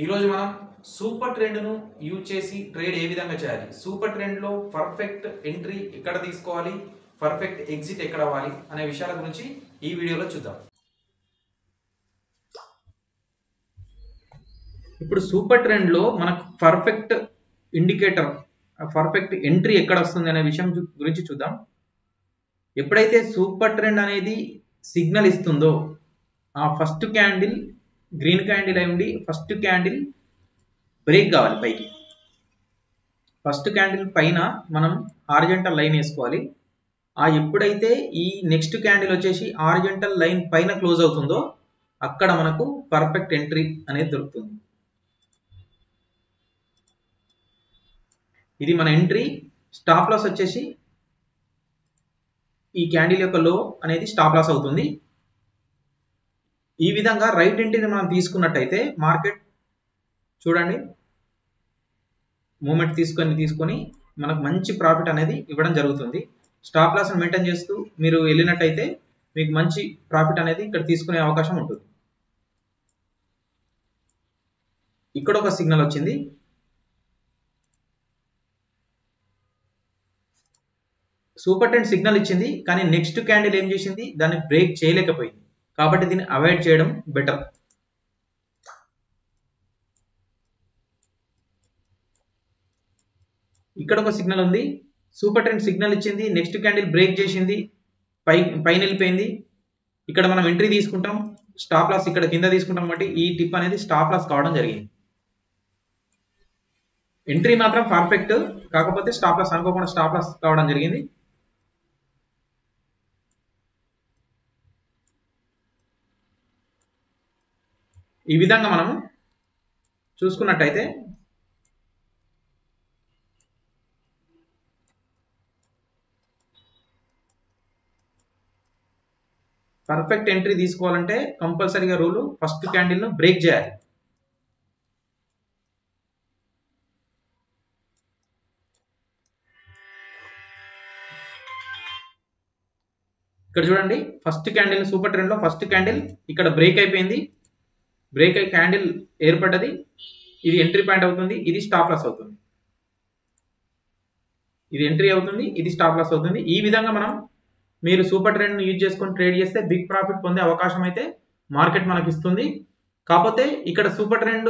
ఈరోజు మనం super ట్రెండ్ను use చేసి ట్రేడ్ ఏ విధంగా చేయాలి, సూపర్ ట్రెండ్లో పర్ఫెక్ట్ ఎంట్రీ ఎక్కడ తీసుకోవాలి, పర్ఫెక్ట్ ఎగ్జిట్ ఎక్కడ అవ్వాలి అనే విషయాల గురించి ఈ వీడియోలో చూద్దాం. ఇప్పుడు సూపర్ ట్రెండ్లో మనకు పర్ఫెక్ట్ ఇండికేటర్, పర్ఫెక్ట్ ఎంట్రీ ఎక్కడ వస్తుంది అనే విషయం గురించి చూద్దాం. ఎప్పుడైతే సూపర్ ట్రెండ్ అనేది సిగ్నల్ ఇస్తుందో ఆ ఫస్ట్ క్యాండిల్ గ్రీన్ క్యాండిల్ అయి ఉండి ఫస్ట్ క్యాండిల్ బ్రేక్ కావాలి పైకి. ఫస్ట్ క్యాండిల్ పైన మనం హారిజంటల్ లైన్ వేసుకోవాలి. ఎప్పుడైతే ఈ నెక్స్ట్ క్యాండిల్ వచ్చేసి హారిజంటల్ లైన్ పైన క్లోజ్ అవుతుందో అక్కడ మనకు పర్ఫెక్ట్ ఎంట్రీ అనేది దొరుకుతుంది. ఇది మన ఎంట్రీ. స్టాప్ లాస్ వచ్చేసి ఈ క్యాండిల్ యొక్క లో అనేది స్టాప్ లాస్ అవుతుంది. ఈ విధంగా రైట్ ఎంట్రీని మనం తీసుకున్నట్టయితే మార్కెట్ చూడండి మూమెంట్ తీసుకొని మనకు మంచి ప్రాఫిట్ అనేది ఇవ్వడం జరుగుతుంది. స్టాప్ లాస్ మెయింటైన్ చేస్తూ మీరు వెళ్ళినట్టయితే మీకు మంచి ప్రాఫిట్ అనేది ఇక్కడ తీసుకునే అవకాశం ఉంటుంది. ఇక్కడ ఒక సిగ్నల్ వచ్చింది. సూపర్ ట్రెండ్ సిగ్నల్ ఇచ్చింది, కానీ నెక్స్ట్ క్యాండిల్ ఏం చేసింది, దాన్ని బ్రేక్ చేయలేకపోయింది. కాబట్టి దీన్ని అవాయిడ్ చేయడం బెటర్. ఇక్కడ ఒక సిగ్నల్ ఉంది. సూపర్ ట్రెండ్ సిగ్నల్ ఇచ్చింది, నెక్స్ట్ క్యాండిల్ బ్రేక్ చేసింది, పైన వెళ్ళిపోయింది. ఇక్కడ మనం ఎంట్రీ తీసుకుంటాం, స్టాప్ లాస్ ఇక్కడ కింద తీసుకుంటాం. కాబట్టి ఈ టిప్ అనేది స్టాప్ లాస్ కావడం జరిగింది. ఎంట్రీ మాత్రం పర్ఫెక్ట్, కాకపోతే స్టాప్ లాస్ అనుకోకుండా స్టాప్ లాస్ కావడం జరిగింది. ఈ విధంగా మనం చూసుకున్నట్టయితే పర్ఫెక్ట్ ఎంట్రీ తీసుకోవాలంటే కంపల్సరీగా రూల్ ఫస్ట్ క్యాండిల్ ను బ్రేక్ చేయాలి. ఇక్కడ చూడండి ఫస్ట్ క్యాండిల్ సూపర్ ట్రెండ్ లో ఫస్ట్ క్యాండిల్ ఇక్కడ బ్రేక్ అయిపోయింది. బ్రేక్ అయి క్యాండిల్ ఏర్పడ్డది. ఇది ఎంట్రీ పాయింట్ అవుతుంది, ఇది స్టాప్ లాస్ అవుతుంది. ఇది ఎంట్రీ అవుతుంది, ఇది స్టాప్ లాస్ అవుతుంది. ఈ విధంగా మీరు సూపర్ ట్రెండ్ ను యూజ్ చేసుకొని ట్రేడ్ చేస్తే బిగ్ ప్రాఫిట్ పొందే అవకాశం అయితే మార్కెట్ మనకి ఇస్తుంది. కాకపోతే ఇక్కడ సూపర్ ట్రెండ్